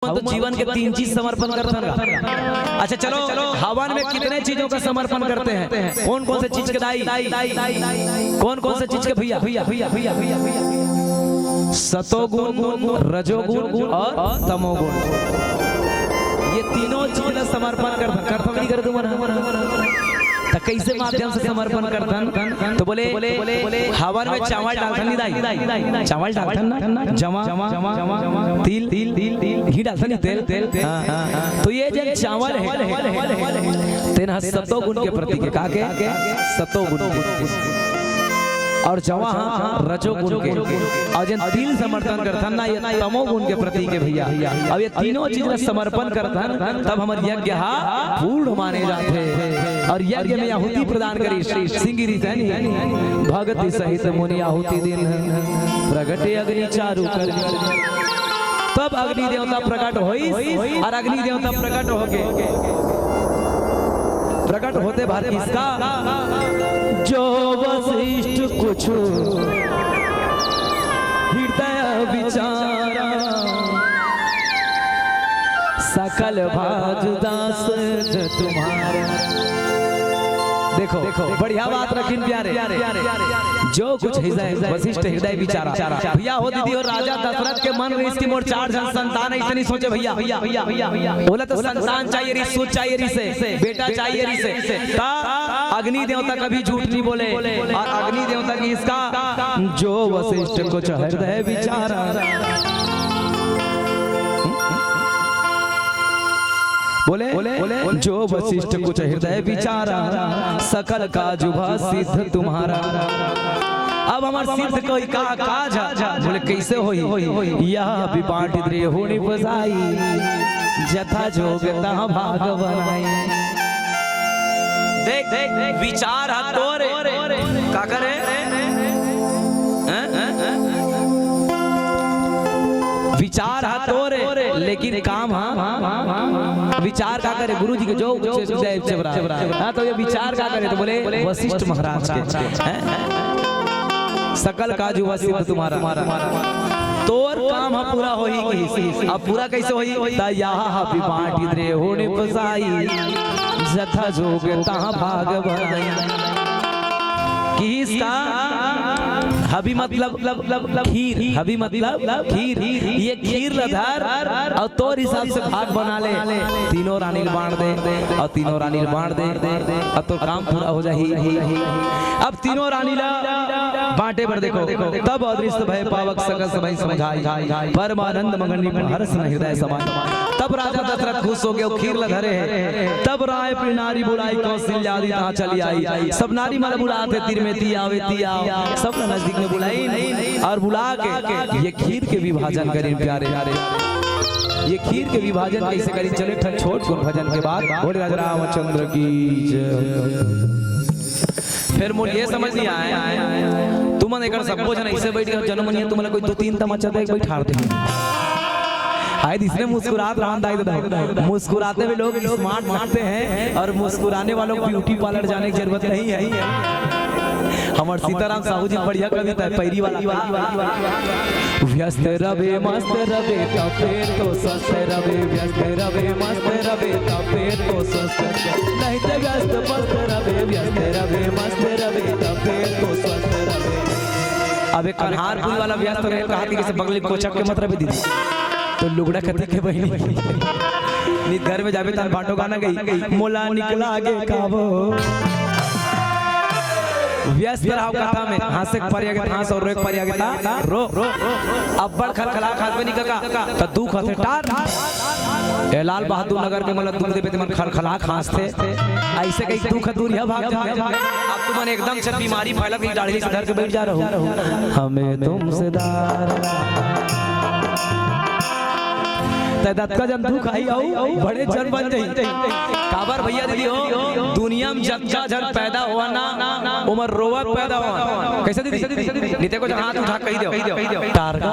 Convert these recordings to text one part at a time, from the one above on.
तो जीवन के 3 चीज समर्पण करता है। अच्छा चलो हवन में कितने चीजों का समर्पण करते हैं? कौन कौन से चीज के दाई, कौन कौन से चीज के भैया भैया भैया भैया भैया सतोगुण, रजोगुण और तमोगुण, ये तीनों चीज का समर्पण करता नहीं कर दूंगा तो कैसे माध्यम से समर्पण करतन? तो बोले हवन में चावल डालतन नहीं दाई, चावल डालतन ना, जमा तिल घी डालतन तेल। तो ये जो चावल है तेना सतोगुण के प्रतीक है। काके सतोगुण और जवा रजोगुण के, और जन तिल समर्पण करतन ना ये तमोगुण के प्रतीक है भैया। अब ये तीनों चीज का समर्पण करतन तब हमार यज्ञ पूर्ण माने जाते। और यज्ञ में आहुति प्रदान करी सिंगिरी भगति सहित मुनि आहुति दिन प्रगटे अग्नि चारु कर, तब अग्नि देवता प्रकट होई और अग्नि देवता प्रकट होके प्रकट होते भारी इसका जो वशिष्ठ कुछ हृदय विचारा सकल भाजुदास तुम्हारा। देखो बढ़िया बात रखिन प्यारे, जो कुछ हृदय वशिष्ठ हृदय विचारा भैया हो दीदी और राजा दशरथ के मन में इसकी मोर 4 जन संतान ऐसे नहीं सोचे भैया बोला तो संतान चाहिए री, सूत चाहिए री से, बेटा चाहिए री से। अग्नि देवता कभी झूठ नहीं बोले और अग्नि देवता की इसका जो वशिष्ठ कुछ हृदय विचारा, बोले जो वशिष्ठ कुछ हृदय विचारा सकल काजुभा सिद्ध तुम्हारा। अब हमार सिद्ध कोई का जा बोले कैसे होई यह विपाटित रे होनी बजाई जथा जोग ता भाग बनाई। देख विचार तोरे का करे विचार तोरे लेकिन काम विचार का करे गुरु जी के जो तो ये विचार का करे तो बोले वशिष्ठ महाराज के सकल काजू वशिष्ठ तुम्हारा तोर काम पूरा होई। अब पूरा कैसे होई यहाँ विपाटित रे होने बसाई जथा जोग तहाँ भाग बनाई। किसका हबी मतलब खीर, हबी मतलब खीर, ये खीर लधार और तोर हिसाब से भाग बना ले, तीनों रानी बांट दे और तीनों रानी बांट दे अब तो काम पूरा हो जाही। अब तीनों रानी बांटे पर देखो तब अदृश्य भय पावक सकल समय समझाई परमानंद मगन हर्ष हृदय समाई। तब राजा दशरथ खुश हो गए खीर लधरे है। तब राय अपनी नारी बुलाई कौशल्या आदि तहाँ चली आई, सब नारी मतलब बुलाते तीर में ती आवे ती आओ, सब नजदीक में बुलाई और बुला के ये खीर के विभाजन करें प्यारे। ये खीर के विभाजन कैसे करी चले ठन छोट गुण भजन के बाद बोले राजा रामचंद्र की जय। फिर मुझे ये समझ नहीं आया तुम एक सब जन ऐसे बैठ गए जनमनिया तुमने कोई 2-3 तमाचा देख बैठा दे आए इसने मुस्कुरात रहा। मुस्कुराते हुए लोग स्मार्ट मानते हैं और मुस्कुराने वालों को ब्यूटी पार्लर जाने की जरूरत नहीं है। हमारे सीताराम साहू जी बढ़िया कविता है पैरी वाला व्यस्त रवे मस्त रवे तपे तो स्वस्थ रवे, व्यस्त रवे मस्त रवे तपे तो स्वस्थ नहीं तो व्यस्त मस्त रवे, व्यस्त रवे मस्त रवे तपे तो स्वस्थ रवे। अब एक कन्हारपुर वाला व्यस्त रहे कहा कि किसी बगल कोचक के मतलब दीदी तो लुगड़ा कथी के बहनी घर में जावे तार बाटो गाना गई मोला निकला आगे काबो व्यस्त रहो कथा में हंसे परिया के हंस और रोक परिया के ता रो अब्बड़ खलखला खास में निकका त दुख हथे टार ए लाल बहादुर नगर के मतलब दूर देवे मन खलखला खास थे ऐसे कई दुख दूर है भाग जा। अब तुम एकदम से बीमारी फैला गई दाढ़ी से धर के बैठ जा रहो हमें तुमसे दार तदत का जन दुख आई आओ बड़े जन बन जाई काबर भैया दीदी हो दुनिया में जच्चा जन पैदा हुआ ना उमर रोवा पैदा हुआ कैसे दीदी नीते को हाथ उठा कही दो टारगा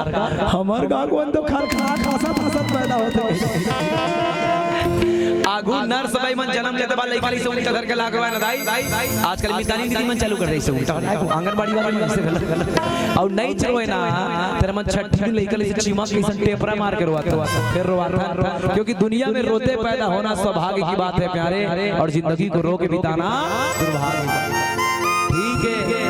हमर गागवन तो खर खा खासा फासत पैदा होते आगू नर्स भाई मन जन्म लेते बाद लइका से उल्टा करके लाग रहा है दाई आजकल मितानी दीदी मन चालू कर दे से उल्टा आंगनबाड़ी वाला मन से गलत और नहीं चलो ना तेरा मन छठी लइका से चिमक कैसे टेपरा मार के रोता फिर रोता क्योंकि दुनिया में रोते पैदा होना सौभाग्य की बात है प्यारे और जिंदगी को रो के बिताना दुर्भाग्य। ठीक है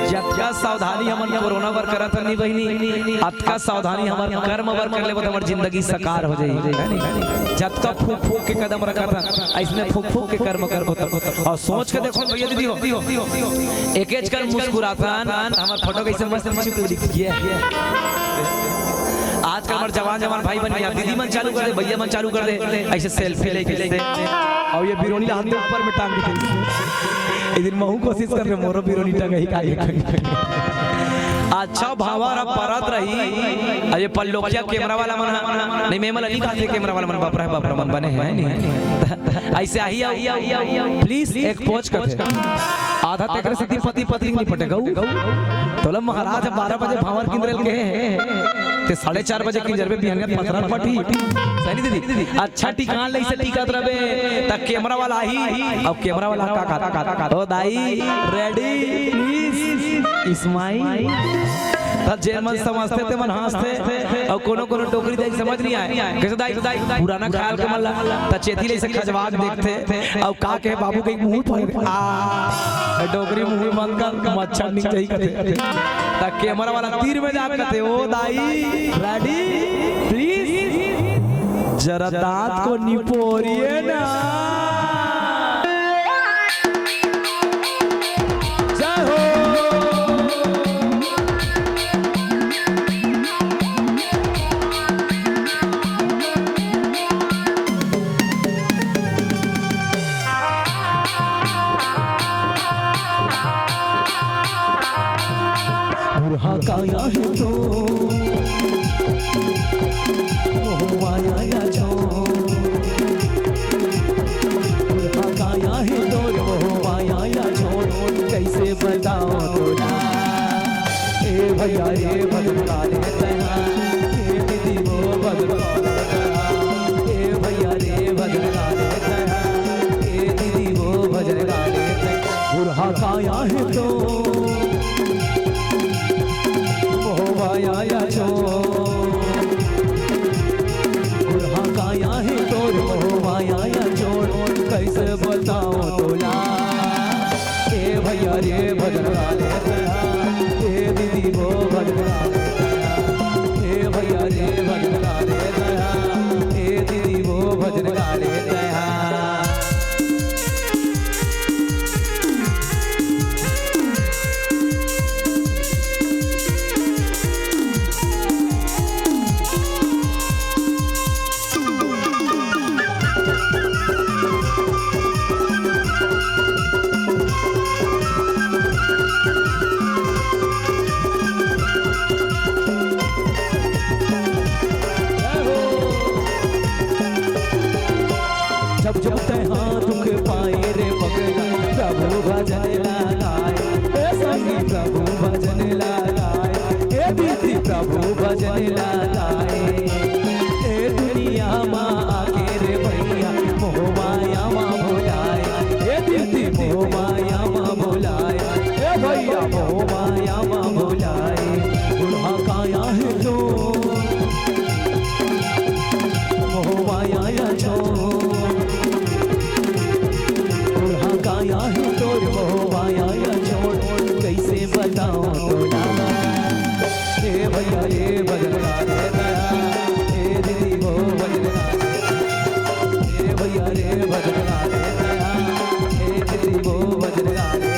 जब सावधानी हमन कोरोना वर करत नहीं बहिनी अतका सावधानी हमन कर्म वर कर लेबो त हमर जिंदगी साकार हो जाई। जब तक फूक फूक के कदम रखत ऐसने फूक फूक के कर्म करबो और सोच के देखो भैया दीदी हो एक एक कर मुस्कुरातन हमर फोटो कैसे मस्त मस्त लिख दिया आजकल हमारे जवान भाई बन गया दीदी मन चालू कर दे भैया मन चालू कर दे ऐसे सेल्फी लेके और ये बिरोनी हाथ में ऊपर में टांग के एक दिन महू कोशिश कर रहे मोरो बिरोनी टांग ही अच्छा भावारा परत रही अरे पल्लोकिया कैमरा वाला मन नहीं मेमल अली का कैमरा वाला मन बाप रे मन बने हैं नहीं ऐसे आई प्लीज एक पोच कर आधा तेकर से पति पत्नी नहीं पटे गऊ तोला महाराज 12 बजे भावर किंद्रल के ते 4:30 बजे किंजर में बिहान पथरा फटी सही दीदी अच्छा टिकान ले से टिकत रबे त कैमरा वाला ही अब कैमरा वाला का ओ दाई रेडी प्लीज स्माइल तब जेल मन समझते थे मन हंसते और कोनो टोकरी देख समझ नहीं आए कैसे दाई पुराना ख्याल के मन त चेती ले से खजवाग देखते और का के बाबू के मुंह पर आ डोगरी मुंह बंद कर मच्छर निक जाई कते त कैमरा वाला तीर में जा कते ओ दाई रेडी प्लीज जरा दांत को निपोरिए ना काया है तो मोहवाया या जो काया है तो मोहवाया या जो कैसे बताओ तो ना ए भैया रे बदला ले तना ए दीदी वो बदला ए भैया रे बदला ले तना ए दीदी वो बदला ले तना काया है तो आया जो बुढ़ा काया है तो आया जोड़ कैसे बताओ तोला ए भैया रे भजरा ले ए दीदी वो भजरा ए भैया रे भजरा ले ए दीदी वो भजरा ले प्रभु भजन लगाए ए दुनिया माँ आके रे भैया मोह माया माँ भुलाए ए दीदी मोह माया माँ भुलाए ए भैया मोह माया माँ भुलाए बुढ़ा काया है तो मोह माया या जो बुढ़ा काया है तो मोह माया या छोड़ कैसे बताओ तो ए भैया रे बदला ले ए दीदी वो बदला ए भैया रे बदला ले ए दीदी वो बदला ले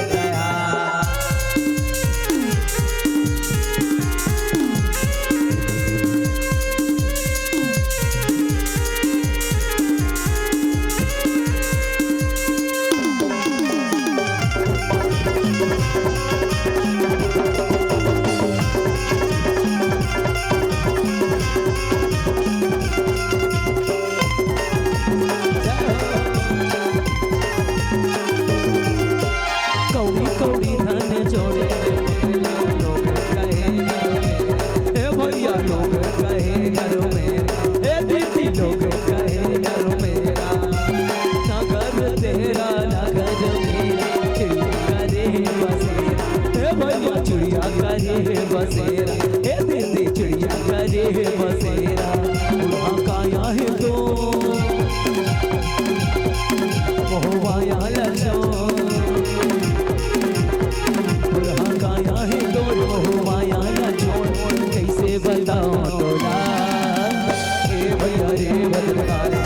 मोहमाया लछोड़ दुल्हा गाया है तोर मोहमाया लछोड़ कैसे बताओ तोरा ए भैया रे भद्रकाली